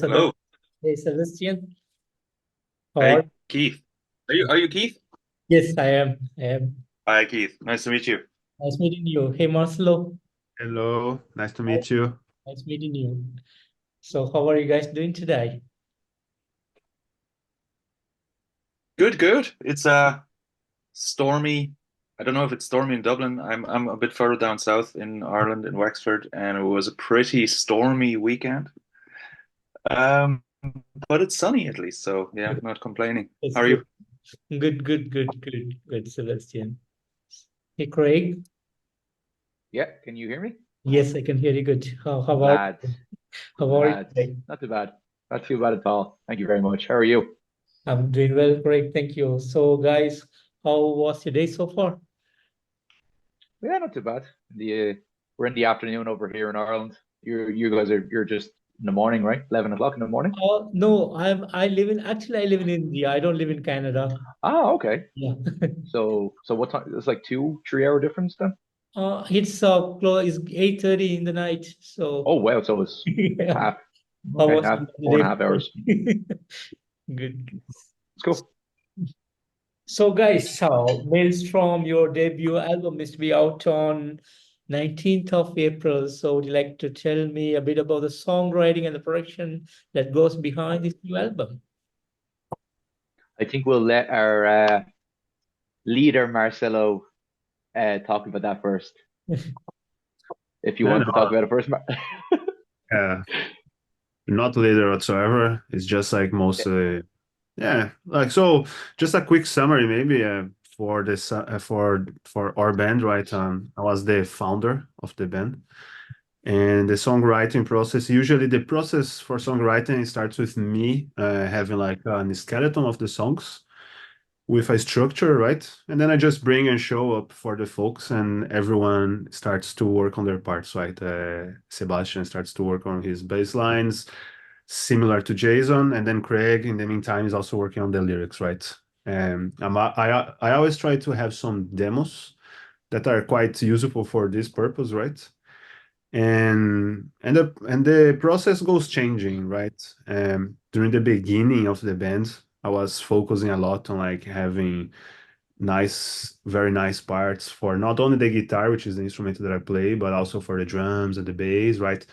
Hello. Hey, Sebastian. How are Hey, you? Keith. Are you Keith? Yes, I am. I am. Hi, Keith. Nice to meet you. Nice meeting you. Hey, Marcelo. Hello, nice to Nice, meet you. nice meeting you. So, how are you guys doing today? Good, good. It's stormy. I don't know if it's stormy in Dublin. I'm a bit further down south in Ireland in Wexford, and it was a pretty stormy weekend. Um, but it's sunny at least, so yeah, not complaining. That's How are you? good. Good, Sebastian. Hey, Craig. Yeah, can you hear me? Yes, I can hear you good. How are Lads, you? How are you lads, today? not too bad. Not too bad at all. Thank you very much. How are you? I'm doing well, Craig. Thank you. So, guys, how was your day so far? Yeah, not too bad. We're in the afternoon over here in Ireland. You're just in the morning, right? 11 o'clock in the morning. No, I live in India. I don't live in Canada. Ah, okay. Yeah. So what time? It's like 2, 3 hour difference then. It's 8:30 in the night. So Oh wow, so it's yeah. half. How Okay, was half the four and a day half before? hours. Good. It's cool. So guys, Maelstrom, your debut album is to be out on 19th of April. So would you like to tell me a bit about the songwriting and the production that goes behind this new album? I think we'll let our leader Marcelo talk about that first. If you No, want to talk no, about it first, not later whatsoever. It's just like Yeah. mostly, yeah. Like so, just a quick summary maybe for this for our band, right? I was the founder of the band, and the songwriting process. Usually, the process for songwriting starts with me having like a skeleton of the songs with a structure, right? And then I just bring and show up for the folks, and everyone starts to work on their parts, right? Sebastian starts to work on his bass lines, similar to Jason, and then Craig, in the meantime, is also working on the lyrics, right? I always try to have some demos that are quite useful for this purpose, right? And the process goes changing, right? During the beginning of the band, I was focusing a lot on like having nice, very nice parts for not only the guitar, which is the instrument that I play, but also for the drums and the bass, right?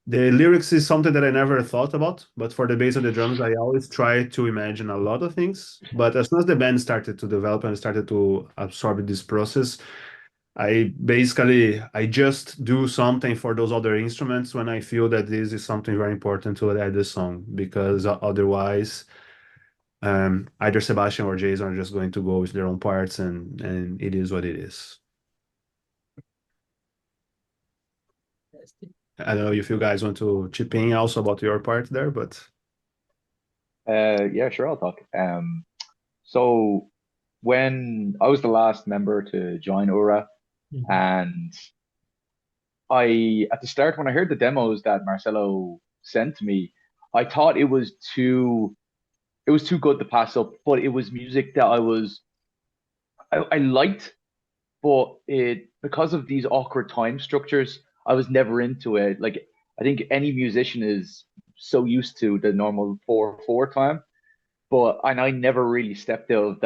The lyrics is something that I never thought about, but for the bass and the drums, I always try to imagine a lot of things. But as soon as the band started to develop and started to absorb this process, I just do something for those other instruments when I feel that this is something very important to add the song, because otherwise, either Sebastian or Jason are just going to go with their own parts, and it is what it is. I don't know if you guys want to chip in also about your part there, but Yeah, sure, I'll talk. So when I was the last member to join Uragh, Mhm. and at the start when I heard the demos that Marcelo sent me, I thought it was too good to pass up, but it was music that I liked, but it because of these awkward time structures, I was never into it. Like I think any musician is so used to the normal 4/4 time, but and I never really stepped out of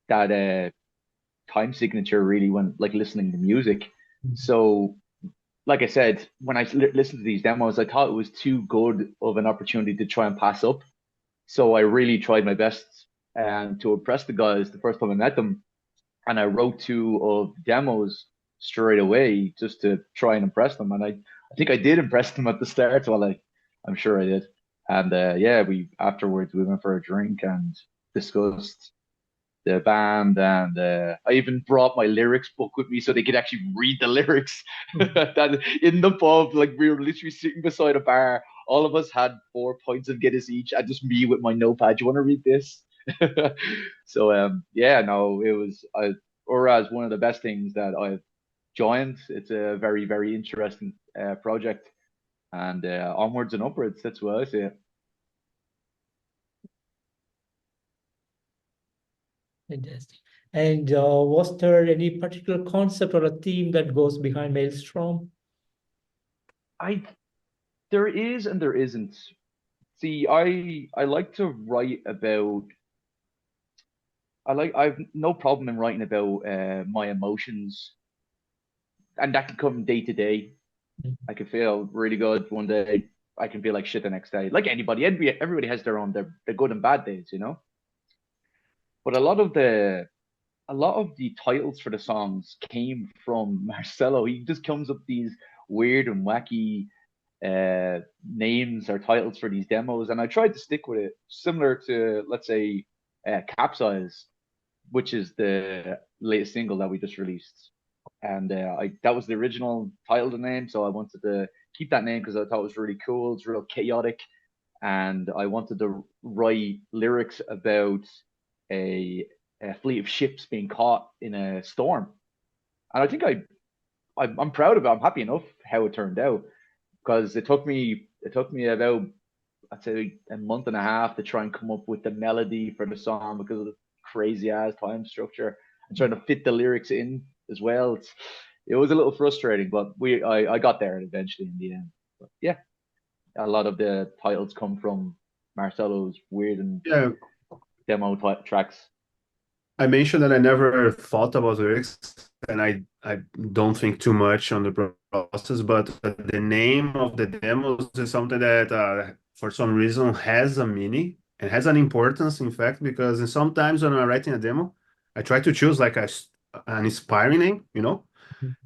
that time signature really when like listening to music. So like I said, when I listened to these demos, I thought it was too good of an opportunity to try and pass up. So I really tried my best to impress the guys the first time I met them, and I wrote two of demos straight away just to try and impress them. And I think I did impress them at the start. Well, I'm sure I did. And yeah, we afterwards we went for a drink and discussed the band, and I even brought my lyrics book with me so they could actually read the lyrics. That in the pub, like we were literally sitting beside a bar. All of us had 4 pints of Guinness each, and just me with my notepad. Do you want to read this? So yeah, no, it was Uragh one of the best things that I've joined. It's a very very interesting project, and onwards and upwards. That's what I say. Fantastic. And was there any particular concept or a theme that goes behind Maelstrom? I There is and there isn't. See, I like to write about. I've no problem in writing about my emotions, and that can come day to day. I can feel really good one day. I can feel like shit the next day. Like anybody, everybody has their own their good and bad days, you know. But a lot of the titles for the songs came from Marcelo. He just comes up with these weird and wacky names or titles for these demos, and I tried to stick with it, similar to let's say Capsize, which is the latest single that we just released. And I that was the original title of the name, so I wanted to keep that name because I thought it was really cool. It's real chaotic, and I wanted to write lyrics about a fleet of ships being caught in a storm. And I think I'm proud of it. I'm happy enough how it turned out because it took me about I'd say a month and a half to try and come up with the melody for the song because of the crazy ass time structure and trying to fit the lyrics in as well. It was a little frustrating, but I got there eventually in the end. But yeah, a lot of the titles come from Marcelo's weird and Yeah, demo tracks. I mentioned that I never thought about lyrics, and I don't think too much on the process, but the name of the demos is something that for some reason has a meaning and has an importance, in fact, because sometimes when I'm writing a demo, I try to choose like an inspiring name, you know,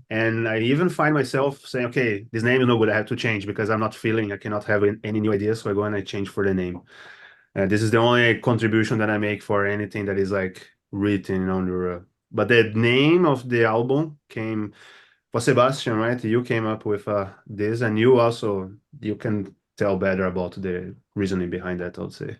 and I even find myself saying, okay, this name is no good, I have to change because I'm not feeling, I cannot have any new ideas, so I go and I change for the name. This is the only contribution that I make for anything that is like written on the. But the name of the album came for Sebastian, right? You came up with this, and you can tell better about the reasoning behind that, I would say.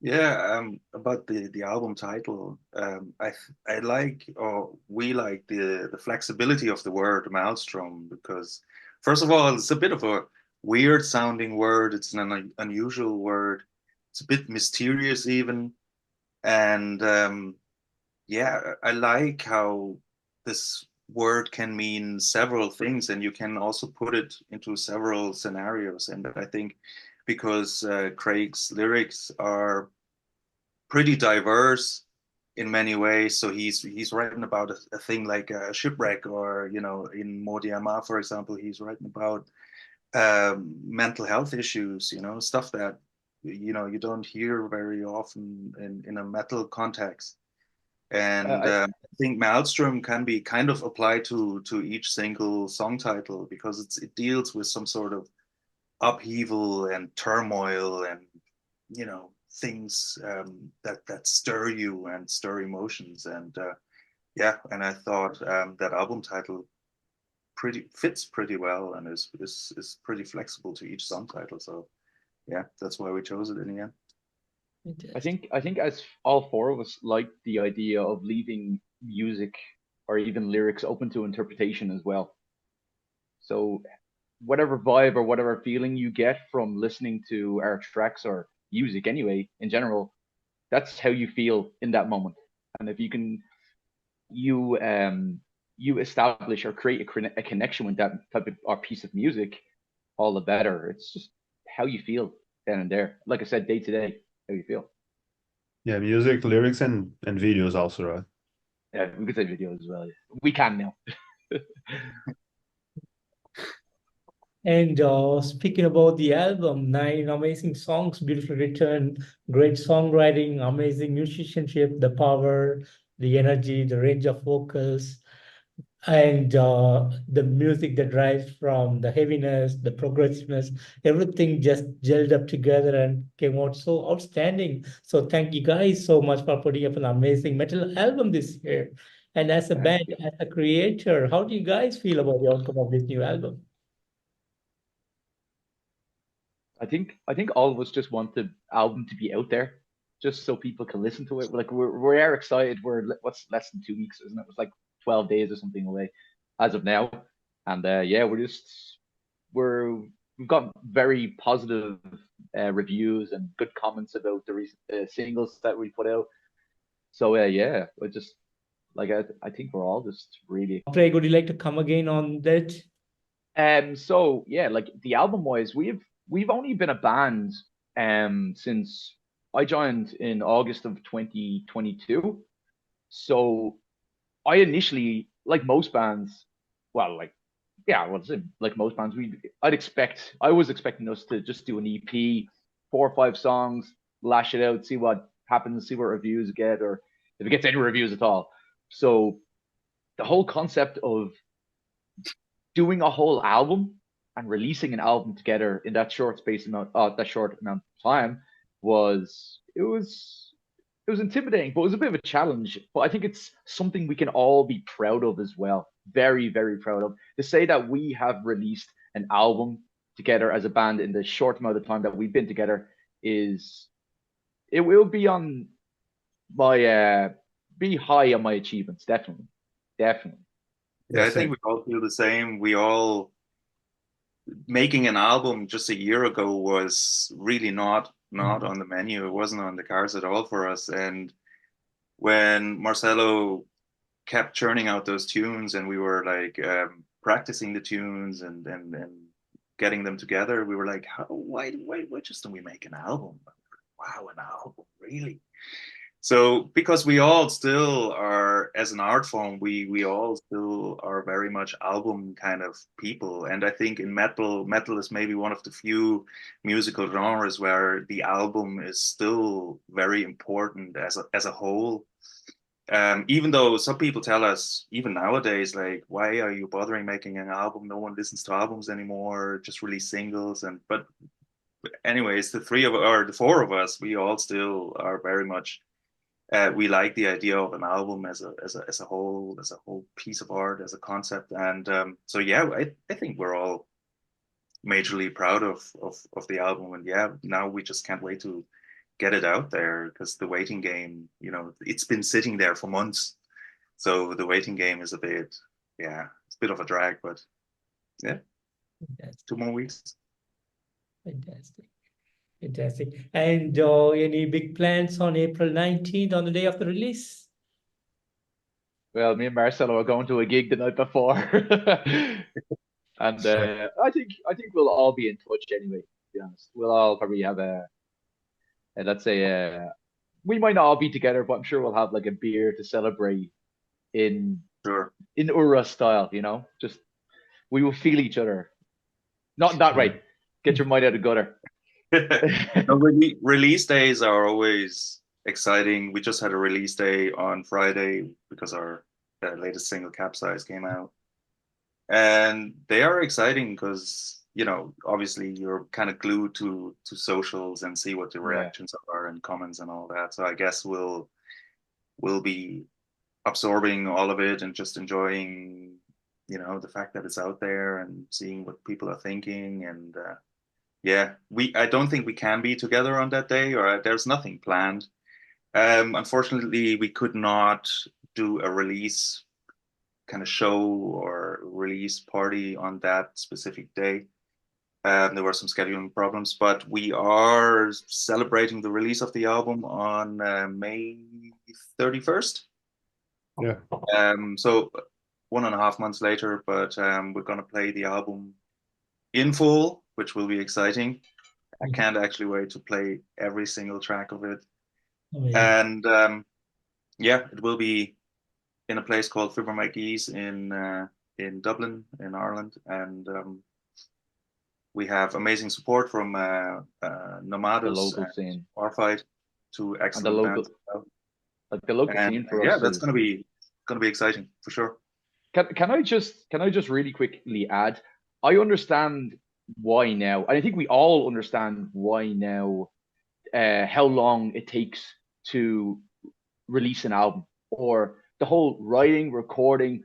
Yeah, about the album title, I like, or we like the flexibility of the word Maelstrom, because first of all, it's a bit of a weird sounding word. It's an unusual word. It's a bit mysterious even, and yeah, I like how this word can mean several things, and you can also put it into several scenarios. And I think because Craig's lyrics are pretty diverse in many ways. So he's writing about a thing like a shipwreck, or in Modiama, for example, he's writing about mental health issues, stuff that you don't hear very often in a metal context. And I I think Maelstrom can be kind of applied to each single song title because it deals with some sort of upheaval and turmoil and things that stir you and stir emotions. And yeah, and I thought that album title fits pretty well and is pretty flexible to each song title. So yeah, that's why we chose it in the end. I think as all four of us like the idea of leaving music or even lyrics open to interpretation as well. So whatever vibe or whatever feeling you get from listening to our tracks or music anyway in general, that's how you feel in that moment. And if you can you you establish or create a connection with that type of or piece of music, all the better. It's just how you feel then and there. Like I said, day to day, how you feel. Yeah, music, lyrics, and videos also, right? Yeah, we could say videos as well. We can now. And speaking about the album, 9 amazing songs, beautifully written, great songwriting, amazing musicianship, the power, the energy, the range of vocals, and the music that drives from the heaviness, the progressiveness, everything just gelled up together and came out so outstanding. So thank you guys so much for putting up an amazing metal album this year. And as a band, as a creator, how do you guys feel about the outcome of this new album? I think all of us just want the album to be out there, just so people can listen to it. Like we are excited. What's less than 2 weeks, isn't it? It's like 12 days or something away as of now, and yeah, we've got very positive reviews and good comments about the recent singles that we put out. So yeah, I just I think we're all just really Craig, would you like to come again on that? so yeah, like the album wise, we've only been a band since I joined in August of 2022. So I initially, like most bands, well, like yeah, well, like most bands, I was expecting us to just do an EP, 4 or 5 songs, lash it out, see what happens, see what reviews get, or if it gets any reviews at all. So the whole concept of doing a whole album and releasing an album together in that that short amount of time was intimidating, but it was a bit of a challenge. But I think it's something we can all be proud of as well. Very, very proud of. To say that we have released an album together as a band in the short amount of time that we've been together it will be on my be high on my achievements, definitely. Definitely. Yeah, I think we all feel the same. We all making an album just a year ago was really not on the menu. It wasn't on the cards at all for us. And when Marcelo kept churning out those tunes and we were like practicing the tunes and getting them together, we were like, why just don't we make an album? Wow, an album, really? So because we all still are, as an art form, we all still are very much album kind of people. And I think in metal is maybe one of the few musical genres where the album is still very important as a whole. Even though some people tell us, even nowadays, like, why are you bothering making an album? No one listens to albums anymore. Just release singles. But anyways, the four of us, we all still are very much. We like the idea of an album as a whole piece of art, as a concept, and so yeah, I think we're all majorly proud of the album, and yeah, now we just can't wait to get it out there because the waiting game, it's been sitting there for months, so the waiting game is it's a bit of a drag, but yeah, Fantastic. 2 more weeks. Fantastic. Fantastic. And any big plans on April 19th on the day of the release? Well, me and Marcelo are going to a gig the night before. And I think we'll all be in touch anyway, to be honest. We'll all probably have let's say we might not all be together, but I'm sure we'll have like a beer to celebrate in Uragh style, Just we will feel each other. Not that right. Get your mind out of the gutter. Release days are always exciting. We just had a release day on Friday because our latest single, Capsize, came out, and they are exciting because obviously you're kind of glued to socials and see what the reactions are and comments and all that. So I guess we'll be absorbing all of it and just enjoying the fact that it's out there and seeing what people are thinking. And I don't think we can be together on that day, or there's nothing planned. Unfortunately, we could not do a release kind of show or release party on that specific day. There were some scheduling problems, but we are celebrating the release of the album on May 31st. Yeah. So 1.5 months later, but we're going to play the album in full, which will be exciting. I can't actually wait to play every single track of it. And it will be in a place called Fibber in Dublin, in Ireland, and we have amazing support from Nomadus, the local scene, Warfight, two excellent bands. The local scene for us. That's going to be exciting for sure. Can I just really quickly add? I understand why now, and I think we all understand why now. How long it takes to release an album, or the whole writing, recording,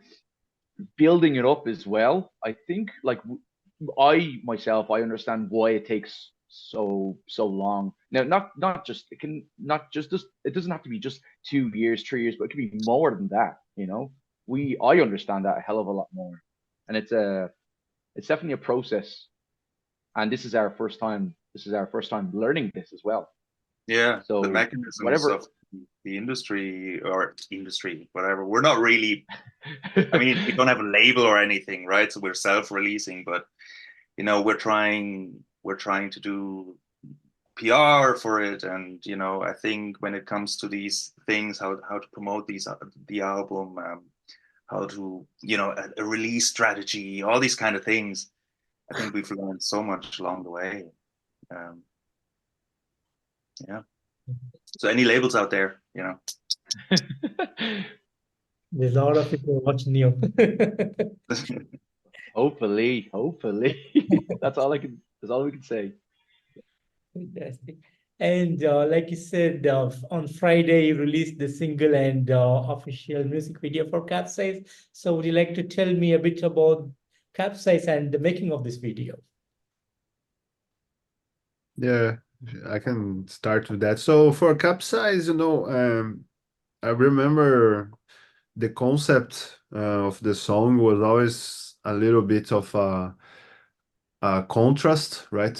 building it up as well. I think, like, I understand why it takes so long. Now, it doesn't have to be just 2 years, 3 years, but it could be more than that. I understand that a hell of a lot more, and it's definitely a process. And this is our first time. Learning this as well. Yeah. So the mechanisms of the industry, whatever. We're not really. I mean, we don't have a label or anything, right? So we're self-releasing, but we're trying we're trying to do PR for it, and I think when it comes to these things, how to promote the album, how to a release strategy, all these kind of things. I think we've learned so much along the way. Yeah. So any labels out there, There's a lot of people watching you. Hopefully. That's all we can say. Fantastic. And like you said, on Friday you released the single and official music video for Capsize. So would you like to tell me a bit about Capsize and the making of this video? Yeah, I can start with that. So for Capsize, I remember the concept of the song was always a little bit of a contrast, right?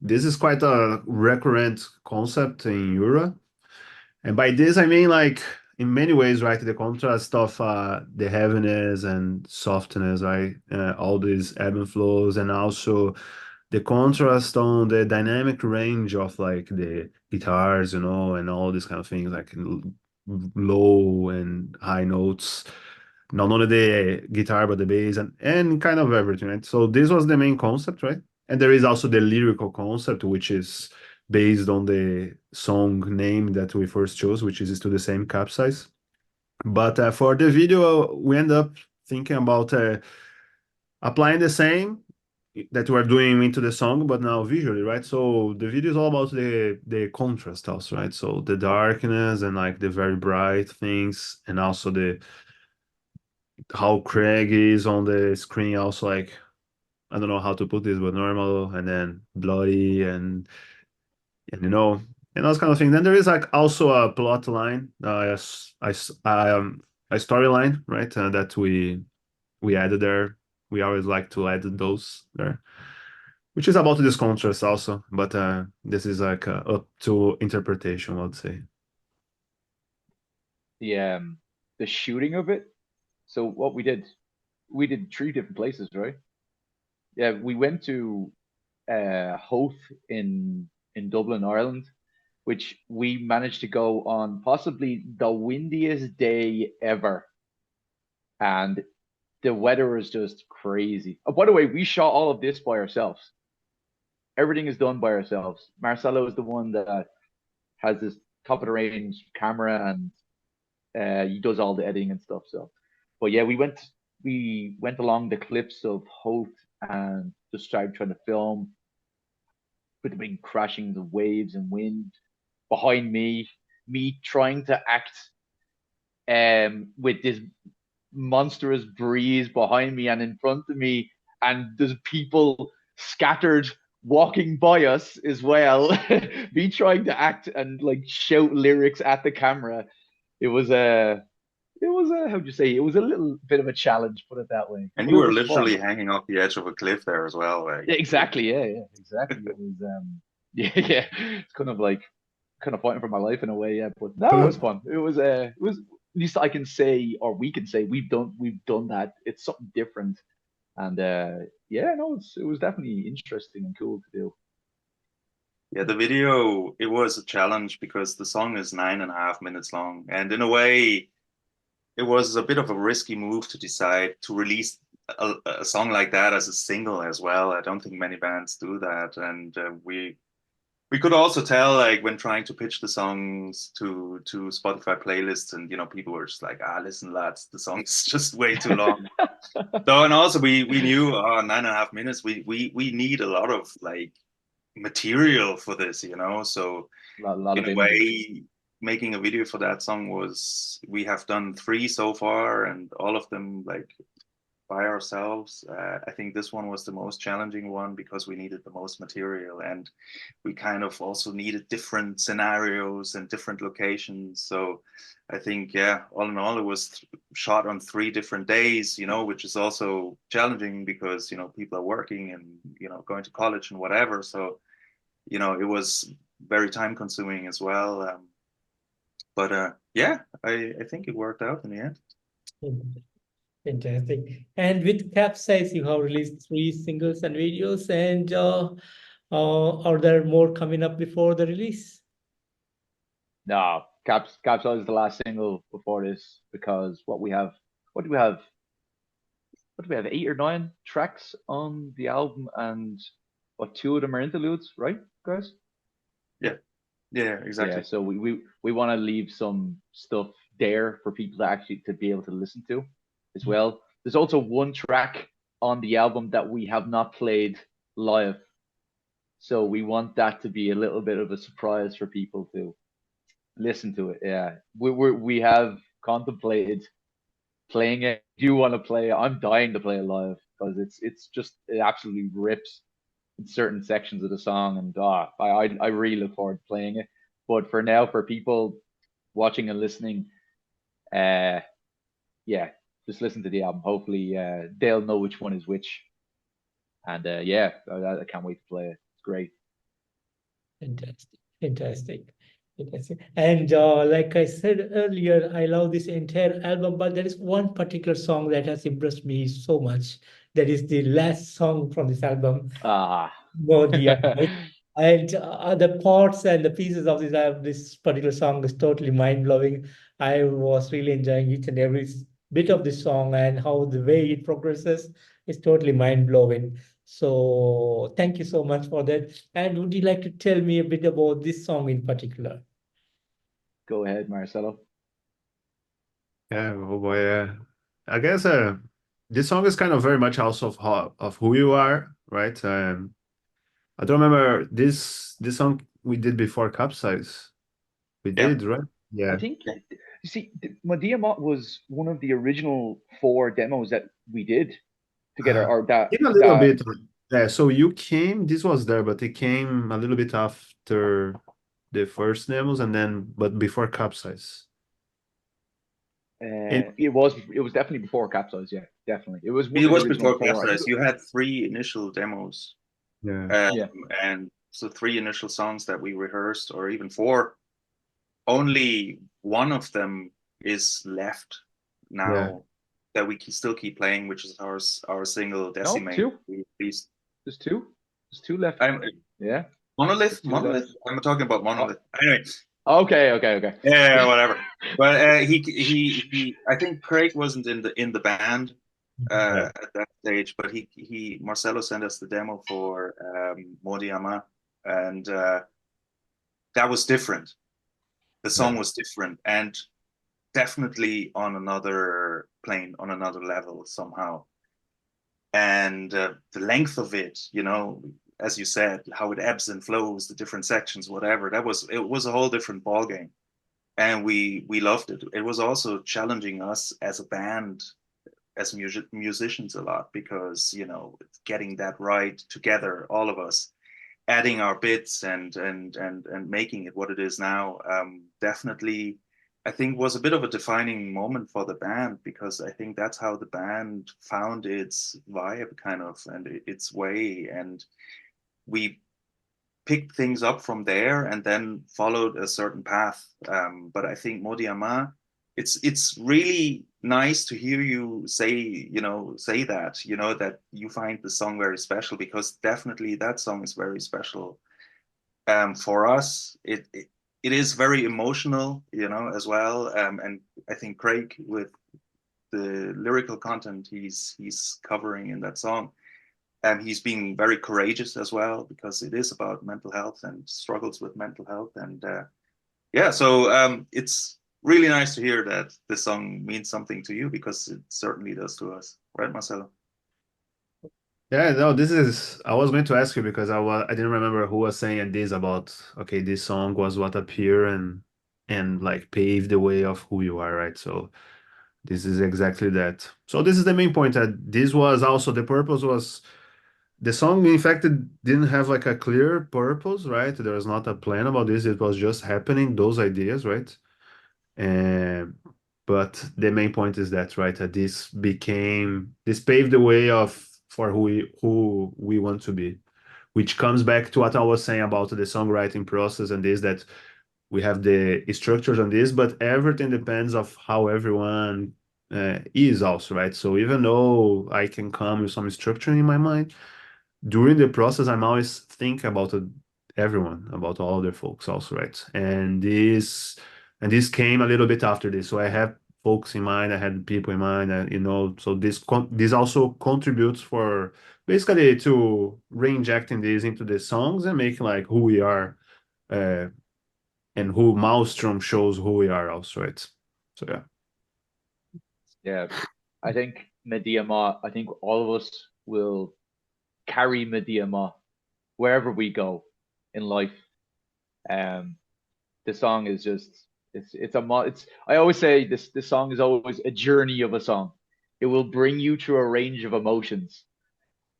This is quite a recurrent concept in Uragh. And by this, I mean, like, in many ways, right, the contrast of the heaviness and softness, right? All these ebb and flows, and also the contrast on the dynamic range of like the guitars, and all these kind of things, like low and high notes, not only the guitar but the bass and kind of everything, right? So this was the main concept, right? And there is also the lyrical concept, which is based on the song name that we first chose, which is Still the Same, Capsize. But for the video, we end up thinking about applying the same that we're doing into the song, but now visually, right? So the video is all about the contrast also, right? So the darkness and like the very bright things, and also the how Craig is on the screen, also like, I don't know how to put this, but normal, and then bloody, and those kind of things. Then there is like also a plot line, a storyline, right? That we added there. We always like to add those there, which is about this contrast also. But this is like up to interpretation, I would say. The shooting of it. So what we did 3 different places, right? Yeah, we went to Howth in Dublin, Ireland, which we managed to go on possibly the windiest day ever, and the weather was just crazy. Oh, by the way, we shot all of this by ourselves. Everything is done by ourselves. Marcelo is the one that has this top of the range camera, and he does all the editing and stuff. So, but yeah, we went along the cliffs of Howth and just started trying to film with the big crashing of waves and wind behind me trying to act with this monstrous breeze behind me and in front of me, and there's people scattered walking by us as well. Me trying to act and like shout lyrics at the camera. It was a how'd you say, it was a little bit of a challenge, put it that way. And But you it were was literally fun. hanging off the edge of a cliff there as well. Yeah, exactly. Yeah, exactly. It was yeah. It's kind of fighting for my life in a way. Yeah, but no, it was fun. It was at least I can say, or we can say, we've done that. It's something different, and yeah, no, it was definitely interesting and cool to do. Yeah, the video, it was a challenge because the song is 9.5 minutes long. And in a way, it was a bit of a risky move to decide to release a song like that as a single as well. I don't think many bands do that. And we could also tell, like, when trying to pitch the songs to Spotify playlists, and people were just like, listen, lads, the song's just way too long. So, and also we knew 9.5 minutes, we need a lot of like material for this, so Lot in of a images. way, making a video for that song was, we have done 3 so far, and all of them like by ourselves. I think this one was the most challenging one because we needed the most material, and we kind of also needed different scenarios and different locations. So I think, yeah, all in all, it was shot on 3 different days, which is also challenging because, people are working and, going to college and whatever. So, it was very time consuming as well. But yeah, I think it worked out in the end. Fantastic. And with Capsize, you have released 3 singles and videos, and are there more coming up before the release? No, Capsize is the last single before this because what do we have? What do we have? 8 or 9 tracks on the album, and what 2 of them are interludes, right, guys? Yeah, yeah, Yeah, exactly. so we want to leave some stuff there for people to actually to be able to listen to as well. There's also 1 track on the album that we have not played live, so we want that to be a little bit of a surprise for people to listen to it. Yeah, we have contemplated playing it. Do you want to play it? I'm dying to play it live because it's just it absolutely rips in certain sections of the song, and I really look forward to playing it. But for now, for people watching and listening, yeah, just listen to the album. Hopefully, they'll know which one is which. And yeah, I can't wait to play it. It's great. Fantastic, fantastic, fantastic. And like I said earlier, I love this entire album, but there is one particular song that has impressed me so much. That is the last song from this album, Ah, Modia. And the parts and the pieces of this particular song is totally mind-blowing. I was really enjoying each and every bit of the song, and how the way it progresses is totally mind-blowing. So thank you so much for that. And would you like to tell me a bit about this song in particular? go ahead, Marcelo. Yeah, oh boy, yeah. I guess this song is kind of very much also of who you are, right? I don't remember this song we did before Capsize. We Yeah. did, right? I Yeah. think you see, Decimate was one of the original 4 demos that we did together, or that In a little that bit. Yeah, so you came, this was there, but it came a little bit after the first demos but before Capsize. And it was definitely before Capsize. Yeah, definitely. It was one It of the was original before 4. Capsize. You had 3 initial demos, yeah. Yeah. and so 3 initial songs that we rehearsed, or even 4. Only one of them is left now Yeah. that we can still keep playing, which is our single Decimate. 2. We released. There's 2. There's 2 left. Yeah. There's 2 Monolith. left. I'm talking about Monolith. Anyway. Okay. Yeah, whatever. But he I think Craig wasn't in the band Yeah. at that stage, but Marcelo sent us the demo for Modiama, and that was different. The song was different, and definitely on another plane, on another level somehow. And the length of it, as you said, how it ebbs and flows, the different sections, whatever. It was a whole different ballgame, and we loved it. It was also challenging us as a band, as musicians a lot, because getting that right together, all of us, adding our bits and making it what it is now, definitely I think was a bit of a defining moment for the band, because I think that's how the band found its vibe kind of, and its way, and we picked things up from there and then followed a certain path. But I think Modiama, it's really nice to hear you say that you find the song very special, because definitely that song is very special. For us, it is very emotional, as well. And I think Craig, with the lyrical content he's covering in that song, he's being very courageous as well, because it is about mental health and struggles with mental health. And so it's really nice to hear that this song means something to you, because it certainly does to us, right, Marcelo? Yeah, no, I was going to ask you because I didn't remember who was saying this about, okay, this song was what appeared and like paved the way of who you are, right? So this is exactly that. So this is the main point, that this was also the purpose was the song. In fact, it didn't have like a clear purpose, right? There was not a plan about this. It was just happening, those ideas, right? And but the main point is that, right, that this paved the way for who we want to be, which comes back to what I was saying about the songwriting process, and this, that we have the structures on this, but everything depends of how everyone is also, right? So even though I can come with some structure in my mind, during the process, I'm always think about everyone, about all the folks also, right? And this came a little bit after this. So I have folks in mind, I had people in mind, so this also contributes for basically to re-injecting this into the songs and making like who we are, and who Maelstrom shows who we are also, right? So yeah. Yeah, I think Medema, I think all of us will carry Medema wherever we go in life. The song is just it's I always say this song is always a journey of a song. It will bring you through a range of emotions,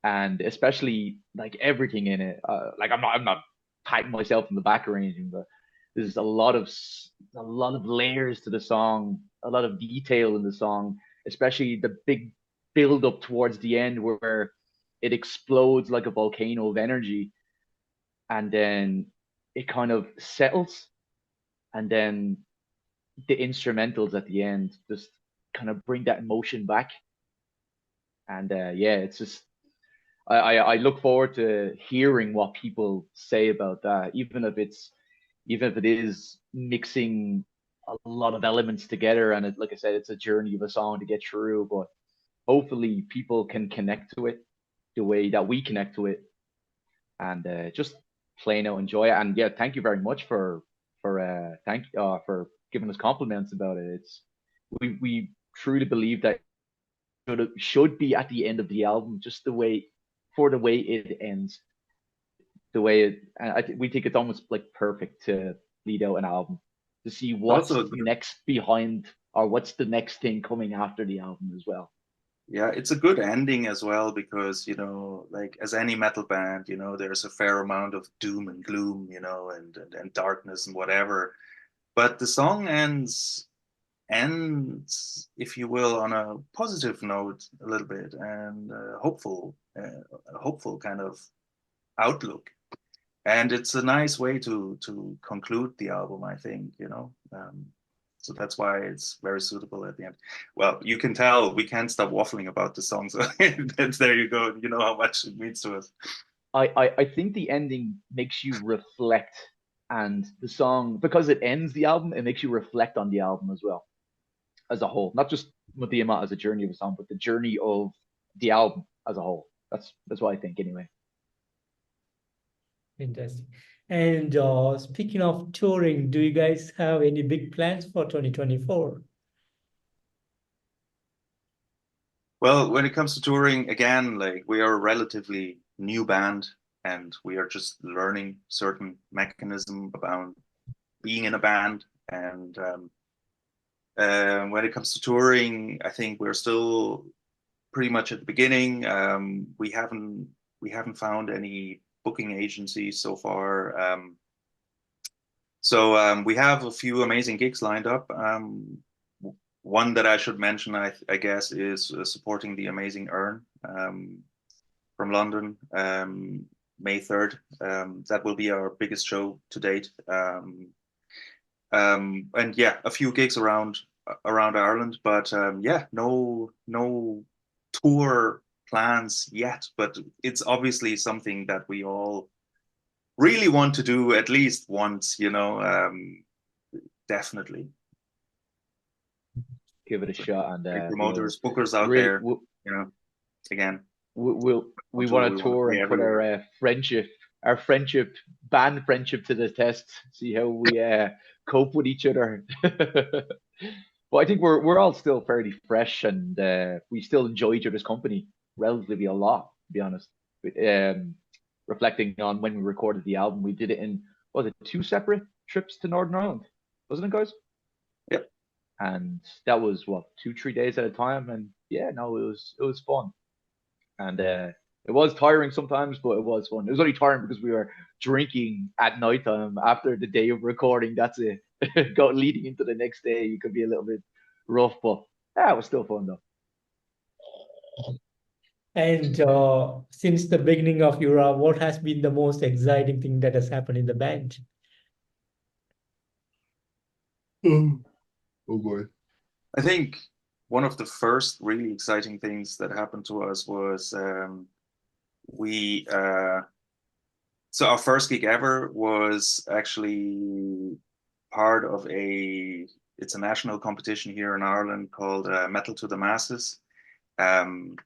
and especially like everything in it. Like I'm not patting myself in the back or anything, but there's a lot of layers to the song, a lot of detail in the song, especially the big build up towards the end where it explodes like a volcano of energy, and then it kind of settles, and then the instrumentals at the end just kind of bring that emotion back. And yeah, it's just I look forward to hearing what people say about that, even if it is mixing a lot of elements together. And like I said, it's a journey of a song to get through, but hopefully people can connect to it the way that we connect to it, and just plain out enjoy it. And yeah, thank you very much for giving us compliments about it. It's we truly believe that should be at the end of the album, just the way it ends, the way it. And we think it's almost like perfect to lead out an album, to see what's Also, next behind, or what's the next thing coming after the album as well. yeah, it's a good ending as well because, like as any metal band, there's a fair amount of doom and gloom, and darkness and whatever. But the song ends, if you will, on a positive note a little bit and a hopeful kind of outlook. And it's a nice way to conclude the album, I think. So that's why it's very suitable at the end. Well, you can tell we can't stop waffling about the song, so there you go. You know how much it means to us. I think the ending makes you reflect, and the song, because it ends the album, it makes you reflect on the album as well, as a whole. Not just Medema as a journey of a song, but the journey of the album as a whole. That's what I think anyway. Fantastic. And speaking of touring, do you guys have any big plans for 2024? Well, when it comes to touring, again, like we are a relatively new band and we are just learning certain mechanism about being in a band. And when it comes to touring, I think we're still pretty much at the beginning. We haven't found any booking agencies so far. So we have a few amazing gigs lined up. One that I should mention, I guess, is supporting the amazing Urn from London, May 3rd. That will be our biggest show to date. And yeah, a few gigs around Ireland, but yeah, no tour plans yet. But it's obviously something that we all really want to do at least once, definitely. Give it a shot, and promoters, bookers out really, there, again. We want to tour and put our band friendship to the test. See how we cope with each other. But I think we're all still fairly fresh, and we still enjoy each other's company relatively a lot, to be honest. Reflecting on when we recorded the album, we did it in, was it 2 separate trips to Northern Ireland, wasn't it, guys? Yep. And that was 2-3 days at a time, and yeah, no, it was fun. And it was tiring sometimes, but it was fun. It was only tiring because we were drinking at night time after the day of recording. That's it. Leading into the next day, you could be a little bit rough, but yeah, it was still fun though. And since the beginning of Uragh, what has been the most exciting thing that has happened in the band? Oh boy. I think one of the first really exciting things that happened to us was we so our first gig ever was actually part of it's a national competition here in Ireland called Metal to the Masses. Um,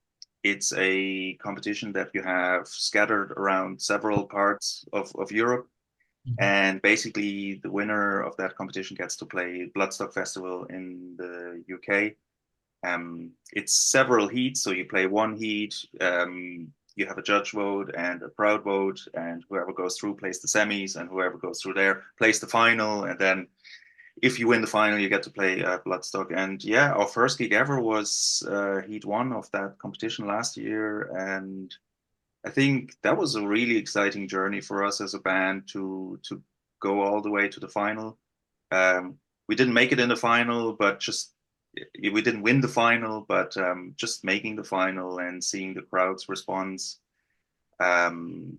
it's a competition that you have scattered around several parts of Europe. And basically, the winner of that competition gets to play Bloodstock Festival in the UK. It's several heats, so you play one heat, you have a judge vote and a crowd vote, and whoever goes through plays the semis, and whoever goes through there plays the final, and then if you win the final, you get to play Bloodstock. And yeah, our first gig ever was heat one of that competition last year, and I think that was a really exciting journey for us as a band to go all the way to the final. We didn't make it in the final, but just we didn't win the final, but just making the final and seeing the crowd's response to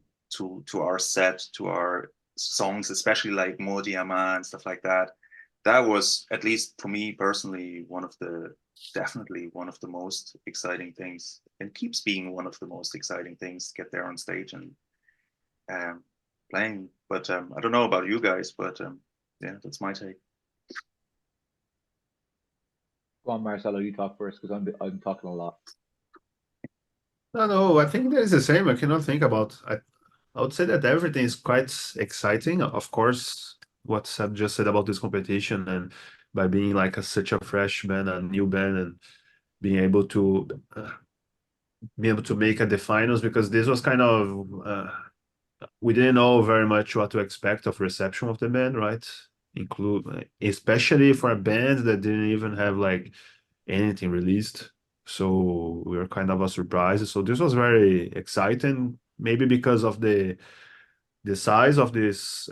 our set, to our songs, especially like Modi Ama and stuff like that. That was, at least for me personally, definitely one of the most exciting things, and keeps being one of the most exciting things to get there on stage and playing. But I don't know about you guys, but yeah, that's my take. Go on, Marcelo, you talk first because I'm talking a lot. No, I think that is the same. I cannot think about. I would say that everything is quite exciting. Of course, what Seb just said about this competition, and by being like such a fresh band, a new band, and being able to make at the finals, because this was kind of we didn't know very much what to expect of reception of the band, right? Especially for a band that didn't even have like anything released. So we were kind of a surprise. So this was very exciting, maybe because of the size of this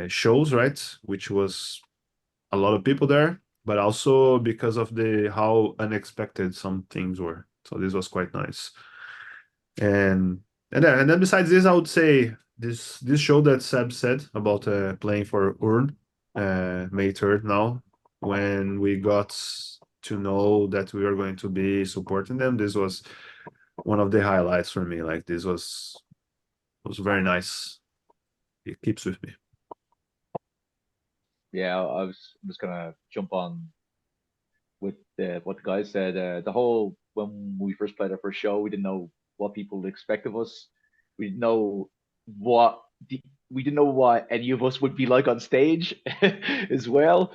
shows, right? Which was a lot of people there, but also because of how unexpected some things were. So this was quite nice. And then besides this, I would say this show that Seb said about playing for Urn, May 3rd now, when we got to know that we were going to be supporting them, this was one of the highlights for me. Like this was very nice. It keeps with me. Yeah, I was just gonna jump on with what the guys said. The whole when we first played our first show, we didn't know what people would expect of us. We didn't know what we didn't know what any of us would be like on stage as well.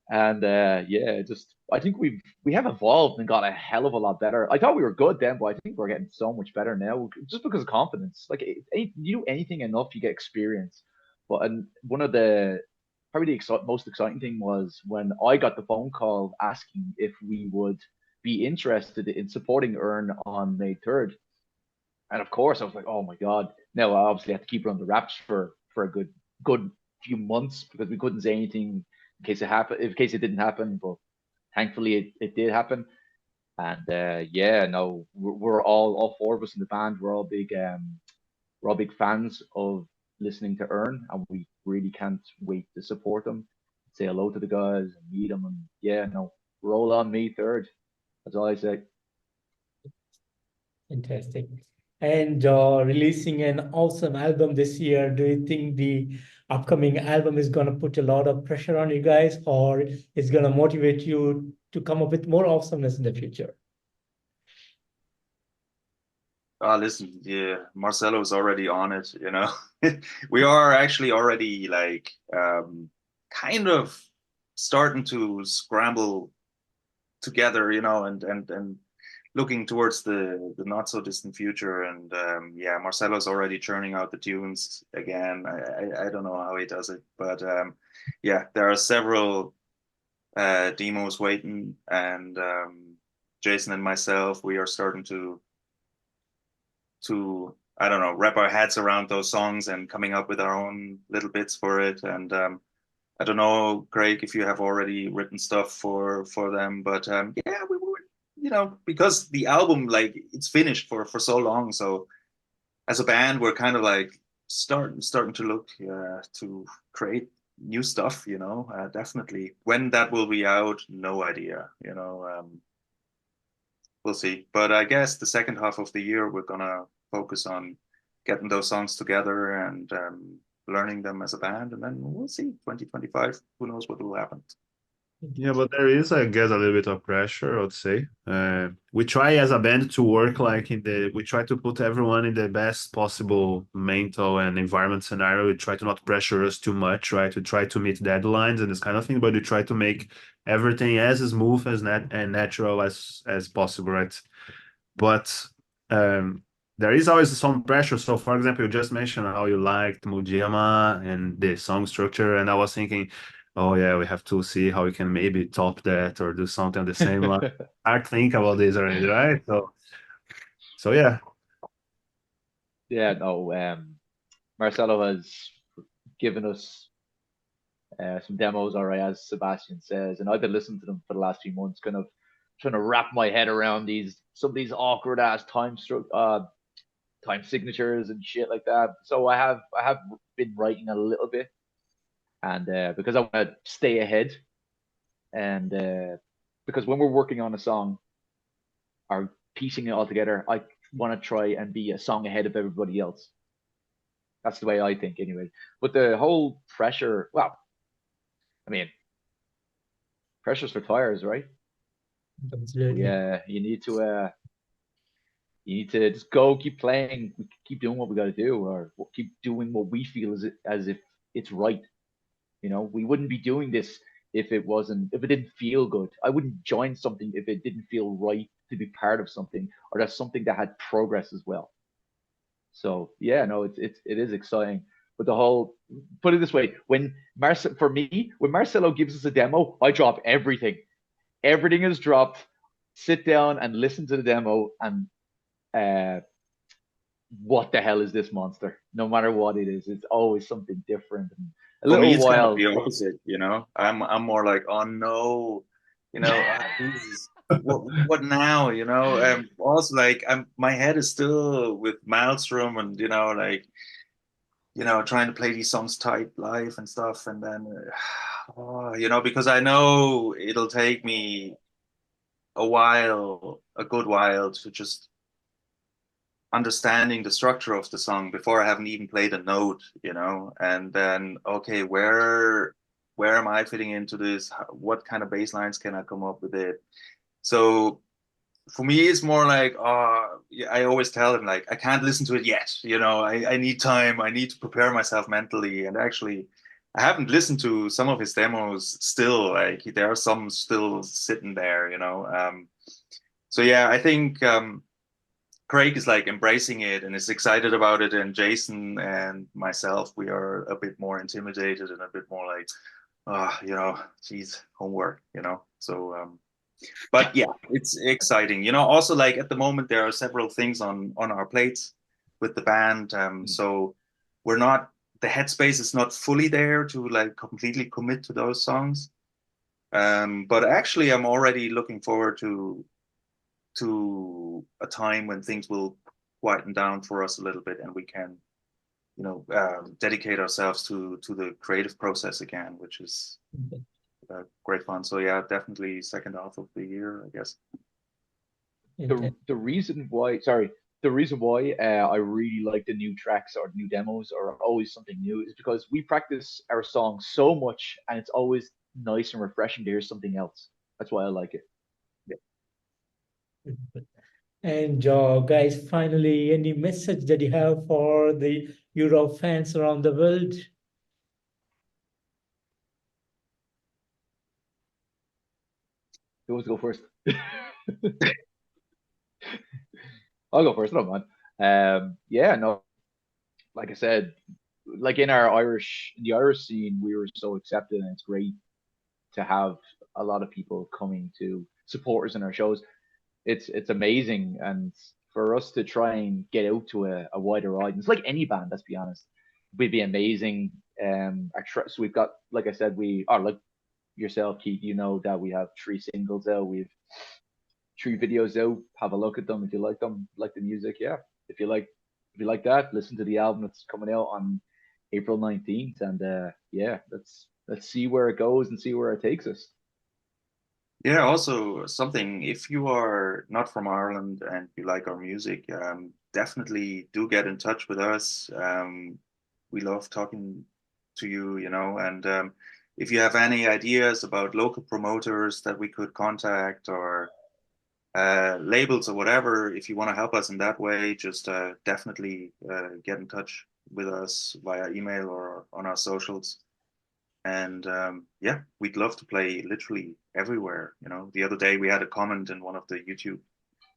And yeah, just I think we have evolved and got a hell of a lot better. I thought we were good then, but I think we're getting so much better now just because of confidence. Like you do anything enough, you get experience. But and one of the probably the most exciting thing was when I got the phone call asking if we would be interested in supporting Earn on May 3rd. And of course, I was like, oh my God. Now, I obviously had to keep it under wraps for a good few months because we couldn't say anything in case it happened, in case it didn't happen. But thankfully, it did happen. And yeah, no, we're all four of us in the band. We're all big fans of listening to Earn, and we really can't wait to support them, say hello to the guys, and meet them, and yeah, no, roll on May 3rd. That's all I say. Fantastic. And releasing an awesome album this year. Do you think the upcoming album is going to put a lot of pressure on you guys, or is going to motivate you to come up with more awesomeness in the future? Listen, yeah, Marcelo's already on it, you know. We are actually already like kind of starting to scramble together, you know, and looking towards the not so distant future. And yeah, Marcelo's already churning out the tunes again. I don't know how he does it, but yeah, there are several demos waiting, and Jason and myself, we are starting to I don't know, wrap our heads around those songs and coming up with our own little bits for it. And I don't know, Craig, if you have already written stuff for them, but yeah, we were, you know, because the album, like, it's finished for so long. So as a band, we're kind of like starting to look to create new stuff, you know, definitely. When that will be out, no idea, you know. We'll see. But I guess the second half of the year, we're gonna focus on getting those songs together and learning them as a band, and then we'll see. 2025, who knows what will happen. Yeah, but there is, I guess, a little bit of pressure, I would say. We try as a band to work like we try to put everyone in the best possible mental and environment scenario. We try to not pressure us too much, right? We try to meet deadlines and this kind of thing, but we try to make everything as smooth as and natural as possible, right? But there is always some pressure. So, for example, you just mentioned how you liked Mujiyama and the song structure, and I was thinking, oh yeah, we have to see how we can maybe top that or do something on the same line. Start think about this already, right? So yeah. Yeah, no, Marcelo has given us some demos, all right, as Sebastian says, and I've been listening to them for the last few months, kind of trying to wrap my head around some of these awkward ass time signatures and shit like that. So I have been writing a little bit, and because I want to stay ahead, and because when we're working on a song or piecing it all together, I want to try and be a song ahead of everybody else. That's the way I think, anyway. But the whole pressure, well, I mean, pressure's for tires, right? Absolutely. Yeah, you need to just go, keep playing, keep doing what we got to do, or keep doing what we feel as if it's right. You know, we wouldn't be doing this if it didn't feel good. I wouldn't join something if it didn't feel right to be part of something, or that's something that had progress as well. So yeah, no, it is exciting. But the whole, put it this way, for me, when Marcelo gives us a demo, I drop everything. Everything is dropped. Sit down and listen to the demo, and uh, what the hell is this monster? No matter what it is, it's always something different. And a For me, little it's kind of while, the opposite, you know. I'm more like, oh no, you know, Jesus, what now, you know? Also, like, my head is still with Maelstrom, and you know, like, you know, trying to play these songs tight live and stuff, and then, oh, you know, because I know it'll take me a while, a good while, to just understanding the structure of the song before I haven't even played a note, you know, and then okay, where am I fitting into this? What kind of bass lines can I come up with it? So for me, it's more like, yeah, I always tell him like I can't listen to it yet, you know, I need time, I need to prepare myself mentally, and actually. I haven't listened to some of his demos still. Like there are some still sitting there, you know. So yeah, I think Craig is like embracing it and is excited about it, and Jason and myself, we are a bit more intimidated and a bit more like, you know, geez, homework, you know. So, but yeah, it's exciting, you know. Also, like at the moment, there are several things on our plates with the band, so we're not the headspace is not fully there to like completely commit to those songs. But actually, I'm already looking forward to a time when things will quieten down for us a little bit and we can, you know, dedicate ourselves to the creative process again, which is great fun. So yeah, definitely second half of the year, I guess. the reason why, sorry, the reason why I really like the new tracks or new demos or always something new is because we practice our songs so much, and it's always nice and refreshing to hear something else. That's why I like it. And guys, finally, any message that you have for the Uragh fans around the world? Who wants to go first? I'll go first. I don't mind. Yeah, no, like I said, like in the Irish scene, we were so accepted, and it's great to have a lot of people coming to support us in our shows. It's amazing, and for us to try and get out to a wider audience, like any band, let's be honest, would be amazing. So we've got, like I said, we are like yourself, Keith. You know that we have 3 singles out. We've 3 videos out. Have a look at them if you like them, like the music. Yeah, if you like that, listen to the album that's coming out on April 19th, and yeah, let's see where it goes and see where it takes us. Yeah, also something, if you are not from Ireland and you like our music, definitely do get in touch with us. We love talking to you, you know, and if you have any ideas about local promoters that we could contact, or labels or whatever, if you want to help us in that way, just definitely get in touch with us via email or on our socials. And yeah, we'd love to play literally everywhere. You know, the other day we had a comment in one of the YouTube.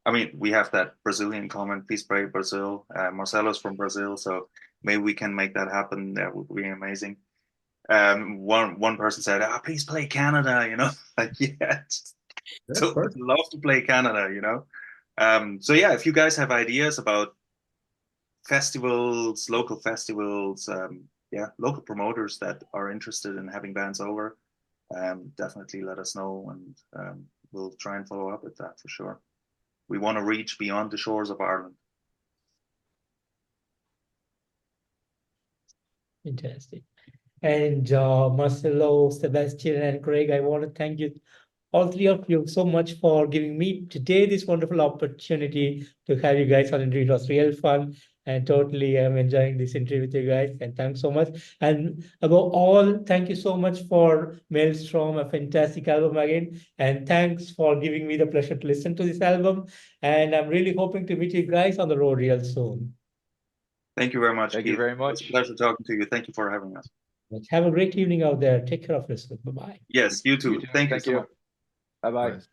I mean, we have that Brazilian comment, Peace Pray Brazil. Marcelo's from Brazil, so maybe we can make that happen. That would be amazing. One person said, please play Canada, you know, like, yeah, so would love to play Canada, you know. So yeah, if you guys have ideas about festivals, local festivals, yeah, local promoters that are interested in having bands over, definitely let us know, and we'll try and follow up with that for sure. We want to reach beyond the shores of Ireland. Fantastic. And Marcelo, Sebastian, and Craig, I want to thank you, all three of you, so much for giving me today this wonderful opportunity to have you guys on. It was real fun, and totally I'm enjoying this interview with you guys. And thanks so much. And above all, thank you so much for Maelstrom, a fantastic album again. And thanks for giving me the pleasure to listen to this album. And I'm really hoping to meet you guys on the road real soon. Thank you very much, Thank Keith. you very much. It's a pleasure talking to you. Thank you for having us. Have a great evening out there. Take care of yourself. Bye-bye. Yes, you too. You too. Thank you Thank so you. much. Bye bye. Right.